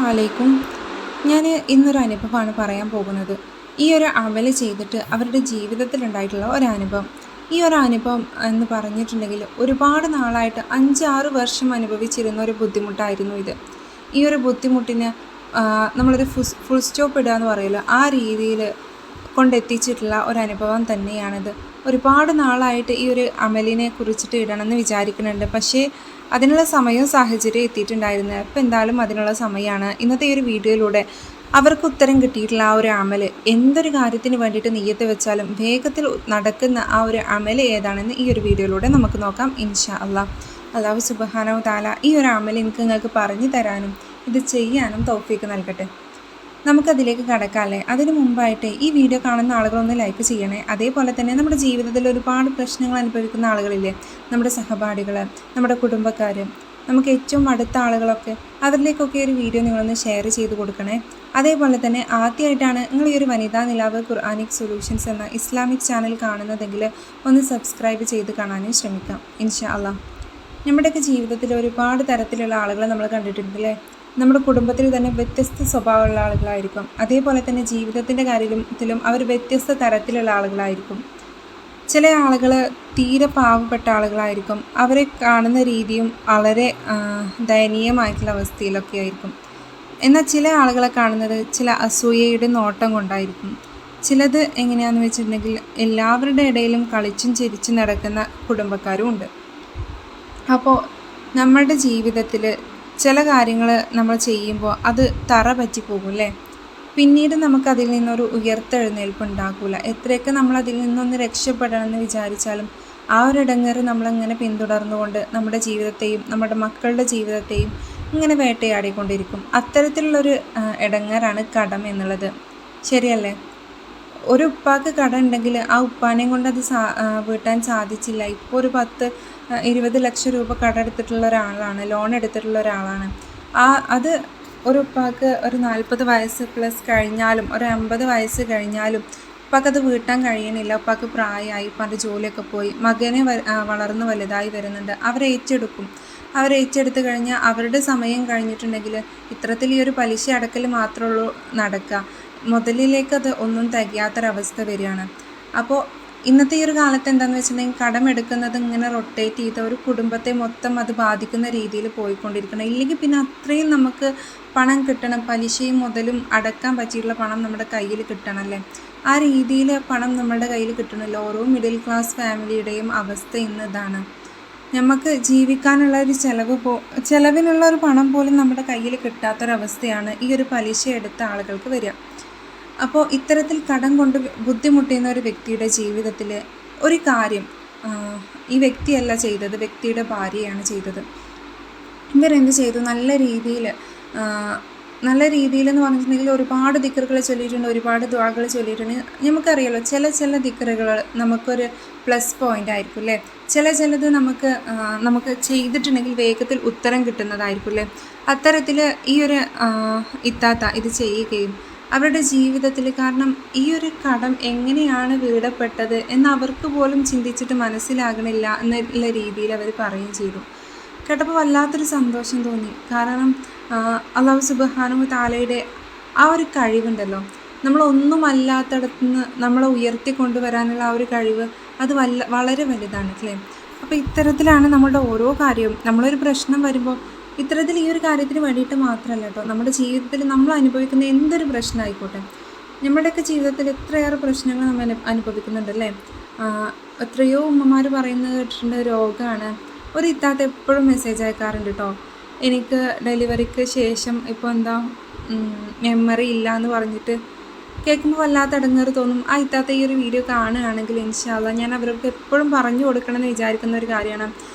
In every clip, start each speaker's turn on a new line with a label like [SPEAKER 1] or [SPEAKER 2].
[SPEAKER 1] അസ്സലാമലൈക്കും. ഞാൻ ഇന്നൊരു അനുഭവമാണ് പറയാൻ പോകുന്നത്. ഈ ഒരു അമല് ചെയ്തിട്ട് അവരുടെ ജീവിതത്തിലുണ്ടായിട്ടുള്ള ഒരനുഭവം. ഈ ഒരു അനുഭവം എന്ന് പറഞ്ഞിട്ടുണ്ടെങ്കിൽ ഒരുപാട് നാളായിട്ട് 5-6 വർഷം അനുഭവിച്ചിരുന്ന ഒരു ബുദ്ധിമുട്ടായിരുന്നു ഇത്. ഈ ഒരു ബുദ്ധിമുട്ടിന് നമ്മളൊരു ഫുൾ സ്റ്റോപ്പ് ഇടുക എന്ന് പറയുമല്ലോ, ആ രീതിയിൽ കൊണ്ടെത്തിച്ചിട്ടുള്ള ഒരനുഭവം തന്നെയാണിത്. ഒരുപാട് നാളായിട്ട് ഈ ഒരു അമലിനെ കുറിച്ചിട്ട് ഇടണമെന്ന് വിചാരിക്കുന്നുണ്ട്. പക്ഷേ അതിനുള്ള സമയവും സാഹചര്യം എത്തിയിട്ടുണ്ടായിരുന്നു. അപ്പോൾ എന്തായാലും അതിനുള്ള സമയമാണ്. ഇന്നത്തെ ഈ ഒരു വീഡിയോയിലൂടെ അവർക്ക് ഉത്തരം കിട്ടിയിട്ടുള്ള ആ ഒരു അമൽ, എന്തൊരു കാര്യത്തിന് വേണ്ടിയിട്ട് നെയ്യത്ത് വെച്ചാലും വേഗത്തിൽ നടക്കുന്ന ആ ഒരു അമൽ ഏതാണെന്ന് ഈ ഒരു വീഡിയോയിലൂടെ നമുക്ക് നോക്കാം. ഇൻഷാ അല്ലാഹു സുബ്ഹാനഹു തആല ഈ ഒരു അമൽ നിങ്ങൾക്ക് പറഞ്ഞു തരാനും ഇത് ചെയ്യാനും തൗഫീക്ക് നൽകട്ടെ. നമുക്കതിലേക്ക് കടക്കാമല്ലേ. അതിന് മുമ്പായിട്ട് ഈ വീഡിയോ കാണുന്ന ആളുകളൊന്ന് ലൈക്ക് ചെയ്യണേ. അതേപോലെ തന്നെ നമ്മുടെ ജീവിതത്തിൽ ഒരുപാട് പ്രശ്നങ്ങൾ അനുഭവിക്കുന്ന ആളുകളില്ലേ, നമ്മുടെ സഹപാഠികൾ, നമ്മുടെ കുടുംബക്കാർ, നമുക്ക് ഏറ്റവും അടുത്ത ആളുകളൊക്കെ, അവരിലേക്കൊക്കെ ഒരു വീഡിയോ നിങ്ങളൊന്ന് ഷെയർ ചെയ്ത് കൊടുക്കണേ. അതേപോലെ തന്നെ ആദ്യമായിട്ടാണ് നിങ്ങൾ ഈ ഒരു വനിതാ നിലാവ് ഖുർആനിക് സൊല്യൂഷൻസ് എന്ന ഇസ്ലാമിക് ചാനൽ കാണുന്നതെങ്കിൽ ഒന്ന് സബ്സ്ക്രൈബ് ചെയ്ത് കാണാനും ശ്രമിക്കാം ഇൻഷാ അല്ലാഹ്. നമ്മുടെയൊക്കെ ജീവിതത്തിൽ ഒരുപാട് തരത്തിലുള്ള ആളുകളെ നമ്മൾ കണ്ടിട്ടുണ്ടല്ലേ. നമ്മുടെ കുടുംബത്തിൽ തന്നെ വ്യത്യസ്ത സ്വഭാവമുള്ള ആളുകളായിരിക്കും. അതേപോലെ തന്നെ ജീവിതത്തിൻ്റെ കാര്യത്തിലും അവർ വ്യത്യസ്ത തരത്തിലുള്ള ആളുകളായിരിക്കും. ചില ആളുകൾ തീരെ പാവപ്പെട്ട ആളുകളായിരിക്കും. അവരെ കാണുന്ന രീതിയും വളരെ ദയനീയമായിട്ടുള്ള അവസ്ഥയിലൊക്കെ ആയിരിക്കും. എന്നാൽ ചില ആളുകളെ കാണുന്നത് ചില അസൂയയുടെ നോട്ടം കൊണ്ടായിരിക്കും. ചിലത് എങ്ങനെയാണെന്ന് വെച്ചിട്ടുണ്ടെങ്കിൽ എല്ലാവരുടെ ഇടയിലും കളിച്ചും ചിരിച്ചും നടക്കുന്ന കുടുംബക്കാരും ഉണ്ട്. അപ്പോൾ നമ്മളുടെ ജീവിതത്തിൽ ചില കാര്യങ്ങൾ നമ്മൾ ചെയ്യുമ്പോൾ അത് തറ പറ്റി പോകും അല്ലേ. പിന്നീട് നമുക്കതിൽ നിന്നൊരു ഉയർത്തെഴുന്നേൽപ്പ് ഉണ്ടാക്കില്ല. എത്രയൊക്കെ നമ്മളതിൽ നിന്നൊന്ന് രക്ഷപ്പെടണമെന്ന് വിചാരിച്ചാലും ആ ഒരു ഇടങ്ങേറ് നമ്മളങ്ങനെ പിന്തുടർന്നുകൊണ്ട് നമ്മുടെ ജീവിതത്തെയും നമ്മുടെ മക്കളുടെ ജീവിതത്തെയും ഇങ്ങനെ വേട്ടയാടിക്കൊണ്ടിരിക്കും. അത്തരത്തിലുള്ളൊരു ഇടങ്ങേറാണ് കടം എന്നുള്ളത്. ശരിയല്ലേ? ഒരു ഉപ്പാക്ക് കടം ഉണ്ടെങ്കിൽ ആ ഉപ്പാനെയും കൊണ്ട് അത് വീട്ടാൻ സാധിച്ചില്ല. ഇപ്പോൾ ഒരു 10-20 ലക്ഷം രൂപ കടമെടുത്തിട്ടുള്ള ഒരാളാണ്, ലോൺ എടുത്തിട്ടുള്ള ഒരാളാണ്. അത് ഒരു ഉപ്പാക്ക് ഒരു 40 വയസ്സ് പ്ലസ് കഴിഞ്ഞാലും ഒരു 50 വയസ്സ് കഴിഞ്ഞാലും ഉപ്പാക്കത് വീട്ടാൻ കഴിയണില്ല. ഉപ്പാക്ക് പ്രായമായി, ഉപ്പാൻ്റെ ജോലിയൊക്കെ പോയി, മകനെ വളർന്ന് വലുതായി വരുന്നുണ്ട്. അവരേറ്റെടുത്ത് കഴിഞ്ഞാൽ അവരുടെ സമയം കഴിഞ്ഞിട്ടുണ്ടെങ്കിൽ ഇത്തരത്തിൽ ഈ ഒരു പലിശ അടക്കൽ മാത്രമേ ഉള്ളൂ നടക്കുക. മുതലിലേക്ക് അത് ഒന്നും തികയാത്തൊരവസ്ഥ വരികയാണ്. അപ്പോൾ ഇന്നത്തെ ഈ ഒരു കാലത്ത് എന്താണെന്ന് വെച്ചിട്ടുണ്ടെങ്കിൽ കടമെടുക്കുന്നത് ഇങ്ങനെ റൊട്ടേറ്റ് ചെയ്ത് ഒരു കുടുംബത്തെ മൊത്തം അത് ബാധിക്കുന്ന രീതിയിൽ പോയിക്കൊണ്ടിരിക്കണം. ഇല്ലെങ്കിൽ പിന്നെ അത്രയും നമുക്ക് പണം കിട്ടണം, പലിശയും മുതലും അടക്കാൻ പറ്റിയിട്ടുള്ള പണം നമ്മുടെ കയ്യിൽ കിട്ടണമല്ലേ. ആ രീതിയിൽ പണം നമ്മുടെ കയ്യിൽ കിട്ടണമല്ലോ. ഓരോ മിഡിൽ ക്ലാസ് ഫാമിലിയുടെയും അവസ്ഥ ഇന്ന് ഇതാണ്. നമുക്ക് ജീവിക്കാനുള്ള ഒരു ചിലവിനുള്ള ഒരു പണം പോലും നമ്മുടെ കയ്യിൽ കിട്ടാത്തൊരവസ്ഥയാണ് ഈ ഒരു പലിശ എടുത്ത ആളുകൾക്ക് വരിക. അപ്പോൾ ഇത്തരത്തിൽ കടം കൊണ്ട് ബുദ്ധിമുട്ടുന്ന ഒരു വ്യക്തിയുടെ ജീവിതത്തിൽ ഒരു കാര്യം ഈ വ്യക്തിയല്ല ചെയ്തത്, വ്യക്തിയുടെ ഭാര്യയാണ് ചെയ്തത്. ഇവരെന്ത് ചെയ്തു? നല്ല രീതിയിൽ എന്ന് പറഞ്ഞിട്ടുണ്ടെങ്കിൽ ഒരുപാട് ദിക്റുകൾ ചൊല്ലിയിട്ടുണ്ട്, ഒരുപാട് ദുആകൾ ചൊല്ലിയിട്ടുണ്ട്. നമുക്കറിയാലോ, ചില ദിക്റുകൾ നമുക്കൊരു പ്ലസ് പോയിൻ്റ് ആയിരിക്കും അല്ലേ. ചിലത് നമുക്ക് ചെയ്തിട്ടുണ്ടെങ്കിൽ വേഗത്തിൽ ഉത്തരം കിട്ടുന്നതായിരിക്കും അല്ലേ. അത്തരത്തിൽ ഈ ഒരു ഇത്താത്ത ഇത് ചെയ്യുകയും അവരുടെ ജീവിതത്തിൽ, കാരണം ഈ ഒരു കടം എങ്ങനെയാണ് വീടപ്പെട്ടത് എന്ന് അവർക്ക് പോലും ചിന്തിച്ചിട്ട് മനസ്സിലാകണില്ല എന്നുള്ള രീതിയിൽ അവർ പറയുകയും ചെയ്തു. കേട്ടപ്പോൾ വല്ലാത്തൊരു സന്തോഷം തോന്നി. കാരണം അല്ലാഹു സുബ്ഹാനഹു തആലയുടെ ആ ഒരു കഴിവുണ്ടല്ലോ, നമ്മളൊന്നുമല്ലാത്തടത്തുനിന്ന് നമ്മളെ ഉയർത്തിക്കൊണ്ടുവരാനുള്ള ആ ഒരു കഴിവ് അത് വളരെ വലുതാണ് അല്ലേ. അപ്പോൾ ഇത്തരത്തിലാണ് നമ്മളുടെ ഓരോ കാര്യവും. നമ്മളൊരു പ്രശ്നം വരുമ്പോൾ ഇത്തരത്തിൽ ഈ ഒരു കാര്യത്തിന് വേണ്ടിയിട്ട് മാത്രമല്ല കേട്ടോ, നമ്മുടെ ജീവിതത്തിൽ നമ്മൾ അനുഭവിക്കുന്ന എന്തൊരു പ്രശ്നമായിക്കോട്ടെ. നമ്മുടെയൊക്കെ ജീവിതത്തിൽ എത്രയേറെ പ്രശ്നങ്ങൾ നമ്മൾ അനുഭവിക്കുന്നുണ്ടല്ലേ. എത്രയോ ഉമ്മമാർ പറയുന്നത് കേട്ടിട്ടുണ്ട്, രോഗമാണ്. ഒരു ഇത്താത്ത എപ്പോഴും മെസ്സേജ് അയക്കാറുണ്ട് കേട്ടോ, എനിക്ക് ഡെലിവറിക്ക് ശേഷം ഇപ്പോൾ മെമ്മറി ഇല്ല എന്ന് പറഞ്ഞിട്ട് കേൾക്കുമ്പോൾ വല്ലാത്ത ഇടങ്ങേറ് തോന്നും. ആ ഇത്താത്ത ഈ ഒരു വീഡിയോ കാണുകയാണെങ്കിൽ ഇൻഷാ അല്ലാഹ് ഞാൻ അവർക്ക് എപ്പോഴും പറഞ്ഞു കൊടുക്കണമെന്ന് വിചാരിക്കുന്ന ഒരു കാര്യമാണ്.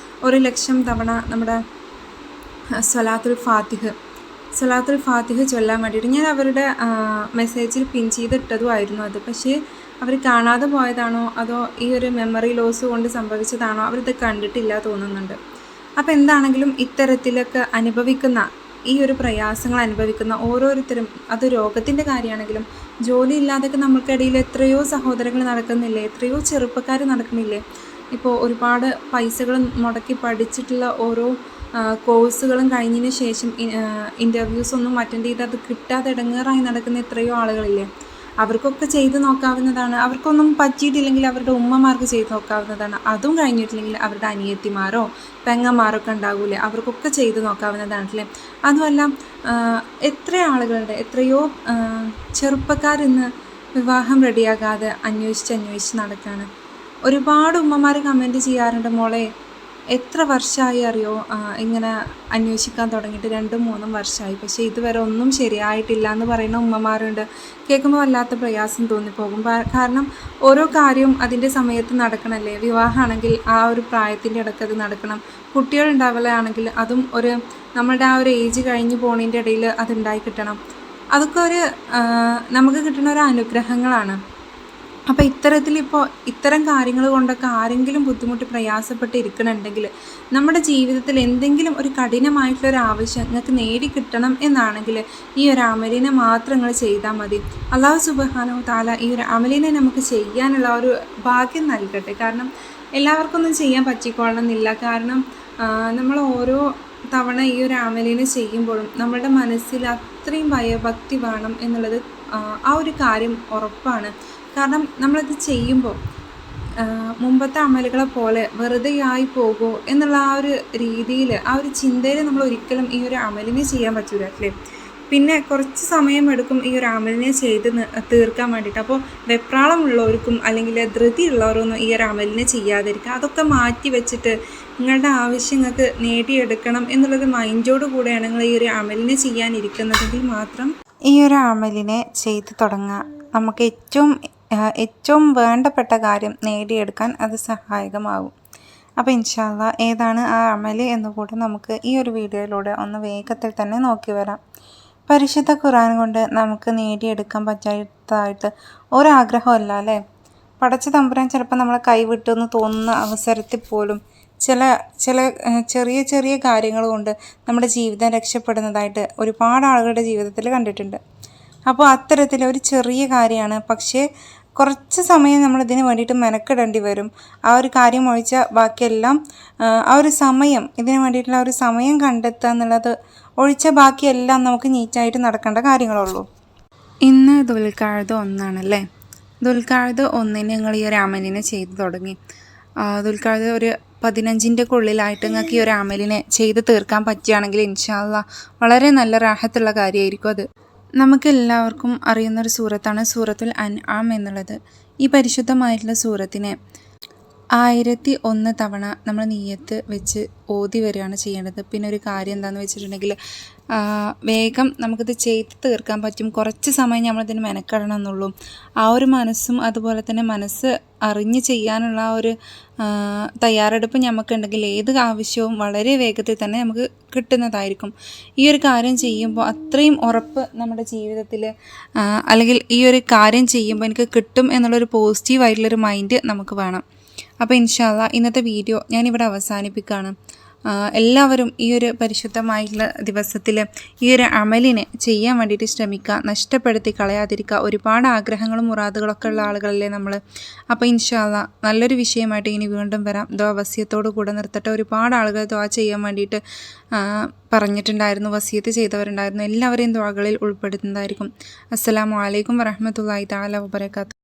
[SPEAKER 1] 1,00,000 തവണ നമ്മുടെ സ്വലാത്തുൽ ഫാത്തിഹ് ചൊല്ലാൻ വേണ്ടിയിട്ട് ഞാൻ അവരുടെ മെസ്സേജിൽ പിൻ ചെയ്തിട്ടതുമായിരുന്നു അത്. പക്ഷേ അവർ കാണാതെ പോയതാണോ അതോ ഈ ഒരു മെമ്മറി ലോസ് കൊണ്ട് സംഭവിച്ചതാണോ, അവരിത് കണ്ടിട്ടില്ല തോന്നുന്നുണ്ട്. അപ്പോൾ എന്താണെങ്കിലും ഇത്തരത്തിലൊക്കെ ഈ ഒരു പ്രയാസങ്ങൾ അനുഭവിക്കുന്ന ഓരോരുത്തരും, അത് രോഗത്തിൻ്റെ കാര്യമാണെങ്കിലും ജോലി ഇല്ലാതൊക്കെ നമ്മൾക്കിടയിൽ എത്രയോ സഹോദരങ്ങൾ നടക്കുന്നില്ലേ, എത്രയോ ചെറുപ്പക്കാർ നടക്കുന്നില്ലേ. ഇപ്പോൾ ഒരുപാട് പൈസകൾ മുടക്കി പഠിച്ചിട്ടുള്ള ഓരോ കോഴ്സുകളും കഴിഞ്ഞതിന് ശേഷം ഇൻ്റർവ്യൂസൊന്നും അറ്റൻഡ് ചെയ്ത് അത് കിട്ടാതെ ഇടങ്ങേറായി നടക്കുന്ന എത്രയോ ആളുകളില്ലേ. അവർക്കൊക്കെ ചെയ്ത് നോക്കാവുന്നതാണ്. അവർക്കൊന്നും പറ്റിയിട്ടില്ലെങ്കിൽ അവരുടെ ഉമ്മമാർക്ക് ചെയ്ത് നോക്കാവുന്നതാണ്. അതും കഴിഞ്ഞിട്ടില്ലെങ്കിൽ അവരുടെ അനിയത്തിമാരോ പെങ്ങന്മാരൊക്കെ ഉണ്ടാകൂലേ, അവർക്കൊക്കെ ചെയ്ത് നോക്കാവുന്നതാണല്ലേ. അതുമല്ല, എത്ര ആളുകളുടെ എത്രയോ ചെറുപ്പക്കാരിന്ന് വിവാഹം റെഡിയാകാതെ അന്വേഷിച്ച് നടക്കുകയാണ്. ഒരുപാട് ഉമ്മമാർ കമൻറ്റ് ചെയ്യാറുണ്ട്, മോളെ എത്ര വർഷമായി അറിയോ ഇങ്ങനെ അന്വേഷിക്കാൻ തുടങ്ങിയിട്ട് 2-3 വർഷമായി, പക്ഷേ ഇതുവരെ ഒന്നും ശരിയായിട്ടില്ല എന്ന് പറയുന്ന ഉമ്മമാരുണ്ട്. കേൾക്കുമ്പോൾ വല്ലാത്ത പ്രയാസം തോന്നിപ്പോകും. കാരണം ഓരോ കാര്യവും അതിൻ്റെ സമയത്ത് നടക്കണമല്ലേ. വിവാഹമാണെങ്കിൽ ആ ഒരു പ്രായത്തിൻ്റെ ഇടയ്ക്ക് അത് നടക്കണം. കുട്ടികളുണ്ടാവുകയാണെങ്കിൽ അതും നമ്മളുടെ ആ ഒരു ഏജ് കഴിഞ്ഞ് പോണതിൻ്റെ ഇടയിൽ അതുണ്ടായി കിട്ടണം. അതൊക്കെ നമുക്ക് കിട്ടുന്ന ഒരു അനുഗ്രഹങ്ങളാണ്. അപ്പോൾ ഇത്തരം കാര്യങ്ങൾ കൊണ്ടൊക്കെ ആരെങ്കിലും ബുദ്ധിമുട്ടി പ്രയാസപ്പെട്ട് ഇരിക്കണമെന്നുണ്ടെങ്കിൽ നമ്മുടെ ജീവിതത്തിൽ എന്തെങ്കിലും ഒരു കഠിനമായിട്ടുള്ളൊരു ആവശ്യം നിങ്ങൾക്ക് നേടിക്കിട്ടണം എന്നാണെങ്കിൽ ഈ ഒരു അമലിനെ മാത്രം നിങ്ങൾ ചെയ്താൽ മതി. അല്ലാഹു സുബ്ഹാനഹു തആല ഈ ഒരു അമലിനെ നമുക്ക് ചെയ്യാനുള്ള ഒരു ഭാഗ്യം നൽകട്ടെ. കാരണം എല്ലാവർക്കൊന്നും ചെയ്യാൻ പറ്റിക്കൊള്ളണമെന്നില്ല. കാരണം നമ്മൾ ഓരോ തവണ ഈ ഒരു അമലിനെ ചെയ്യുമ്പോഴും നമ്മളുടെ മനസ്സിൽ അത്രയും ഭയഭക്തി വേണം എന്നുള്ളത് ആ ഒരു കാര്യം ഉറപ്പാണ്. കാരണം നമ്മളത് ചെയ്യുമ്പോൾ മുമ്പത്തെ അമലുകളെ പോലെ വെറുതെ ആയി പോകുമോ എന്നുള്ള ആ ഒരു രീതിയിൽ, ആ ഒരു ചിന്തയിൽ നമ്മൾ ഒരിക്കലും ഈ ഒരു അമലിനെ ചെയ്യാൻ പറ്റൂല അല്ലേ. പിന്നെ കുറച്ച് സമയമെടുക്കും ഈ ഒരു അമലിനെ ചെയ്ത് തീർക്കാൻ വേണ്ടിയിട്ട്. അപ്പോൾ വെപ്രാളമുള്ളവർക്കും അല്ലെങ്കിൽ ധൃതിയുള്ളവരൊന്നും ഈ ഒരു അമലിനെ ചെയ്യാതിരിക്കുക. അതൊക്കെ മാറ്റി വെച്ചിട്ട് നിങ്ങളുടെ ആവശ്യങ്ങൾക്ക് നേടിയെടുക്കണം എന്നുള്ളൊരു മൈൻഡോട് കൂടെയാണ് നിങ്ങൾ ഈ ഒരു അമലിനെ ചെയ്യാനിരിക്കുന്നതെങ്കിൽ മാത്രം ഈ ഒരു അമലിനെ ചെയ്ത് തുടങ്ങുക. നമുക്ക് ഏറ്റവും വേണ്ടപ്പെട്ട കാര്യം നേടിയെടുക്കാൻ അത് സഹായകമാകും. അപ്പോൾ ഇൻഷാ അല്ലാഹ് ഏതാണ് ആ അമൽ എന്നുകൂടെ നമുക്ക് ഈ ഒരു വീഡിയോയിലൂടെ ഒന്ന് വേഗത്തിൽ തന്നെ നോക്കി വരാം. പരിശുദ്ധ ഖുർആൻ കൊണ്ട് നമുക്ക് നേടിയെടുക്കാൻ പറ്റാത്തതായിട്ട് ഒരാഗ്രഹമല്ല അല്ലേ. പടച്ച തമ്പുരാൻ ചിലപ്പോൾ നമ്മളെ കൈവിട്ടെന്ന് തോന്നുന്ന അവസരത്തിൽ പോലും ചില ചെറിയ ചെറിയ കാര്യങ്ങൾ കൊണ്ട് നമ്മുടെ ജീവിതം രക്ഷപ്പെടുന്നതായിട്ട് ഒരുപാട് ആളുകളുടെ ജീവിതത്തിൽ കണ്ടിട്ടുണ്ട്. അപ്പോൾ അത്തരത്തിൽ ഒരു ചെറിയ കാര്യമാണ്, പക്ഷേ കുറച്ച് സമയം നമ്മളിതിന് വേണ്ടിയിട്ട് മെനക്കിടേണ്ടി വരും. ആ ഒരു കാര്യം ഒഴിച്ചാൽ ബാക്കിയെല്ലാം ആ ഒരു സമയം, ഇതിന് വേണ്ടിയിട്ടുള്ള ഒരു സമയം കണ്ടെത്തുക എന്നുള്ളത് ഒഴിച്ച ബാക്കിയെല്ലാം നമുക്ക് നീറ്റായിട്ട് നടക്കേണ്ട കാര്യങ്ങളുള്ളൂ. ഇന്ന് ദുൽഖഅദ 1 ദുൽഖഅദ 1 ഞങ്ങൾ ഈ ഒരു അമലിനെ ചെയ്തു തുടങ്ങി. ദുൽഖഅദ ഒരു 15ൻ്റെ ഉള്ളിലായിട്ട് നിങ്ങൾക്ക് ഈ ഒരു അമലിനെ ചെയ്ത് തീർക്കാൻ പറ്റുകയാണെങ്കിൽ ഇൻഷാ അല്ലാഹ് വളരെ നല്ല റാഹത്തുള്ള കാര്യമായിരിക്കും അത്. നമുക്കെല്ലാവർക്കും അറിയുന്നൊരു സൂറത്താണ് സൂറത്തുൽ അൻആം എന്നുള്ളത്. ഈ പരിശുദ്ധമായിട്ടുള്ള സൂറത്തിനെ 1001 തവണ നമ്മൾ നിയ്യത്ത് വെച്ച് ഓതി വരികയാണ് ചെയ്യേണ്ടത്. പിന്നെ ഒരു കാര്യം എന്താണെന്ന് വെച്ചിട്ടുണ്ടെങ്കിൽ വേഗം നമുക്കിത് ചെയ്ത് തീർക്കാൻ പറ്റും. കുറച്ച് സമയം നമ്മളിതിന് മെനക്കെടണം എന്നുള്ളൂ. ആ ഒരു മനസ്സും അതുപോലെ തന്നെ മനസ്സ് അറിഞ്ഞ് ചെയ്യാനുള്ള ആ ഒരു തയ്യാറെടുപ്പ് നമുക്കുണ്ടെങ്കിൽ ഏത് ആവശ്യവും വളരെ വേഗത്തിൽ തന്നെ നമുക്ക് കിട്ടുന്നതായിരിക്കും. ഈ ഒരു കാര്യം ചെയ്യുമ്പോൾ അത്രയും ഉറപ്പ് നമ്മുടെ ജീവിതത്തിൽ, അല്ലെങ്കിൽ ഈ ഒരു കാര്യം ചെയ്യുമ്പോൾ എനിക്ക് കിട്ടും എന്നുള്ളൊരു പോസിറ്റീവായിട്ടുള്ളൊരു മൈൻഡ് നമുക്ക് വേണം. അപ്പോൾ ഇൻഷാ അല്ലാഹ് ഇന്നത്തെ വീഡിയോ ഞാനിവിടെ അവസാനിപ്പിക്കുകയാണ്. എല്ലാവരും ഈ ഒരു പരിശുദ്ധമായിട്ടുള്ള ദിവസത്തിൽ ഈ ഒരു അമലിനെ ചെയ്യാൻ വേണ്ടിയിട്ട് ശ്രമിക്കുക, നഷ്ടപ്പെടുത്തി കളയാതിരിക്കുക. ഒരുപാട് ആഗ്രഹങ്ങളും മുറാദുകളൊക്കെ ഉള്ള ആളുകളല്ലേ നമ്മൾ. അപ്പോൾ ഇൻഷാ അല്ലാഹ് നല്ലൊരു വിഷയമായിട്ട് ഇനി വീണ്ടും വരാം. ദുആ വസിയത്തോടു കൂടെ നിർത്തട്ടെ. ഒരുപാട് ആളുകൾ ദുആ ചെയ്യാൻ വേണ്ടിയിട്ട് പറഞ്ഞിട്ടുണ്ടായിരുന്നു, വസിയത്ത് ചെയ്തവരുണ്ടായിരുന്നു. എല്ലാവരെയും ദുആകളിൽ ഉൾപ്പെടുത്തുന്നതായിരിക്കും. അസ്സലാമു അലൈക്കും വറഹ്മത്തുള്ളാഹി തആല വബറകാതുഹു.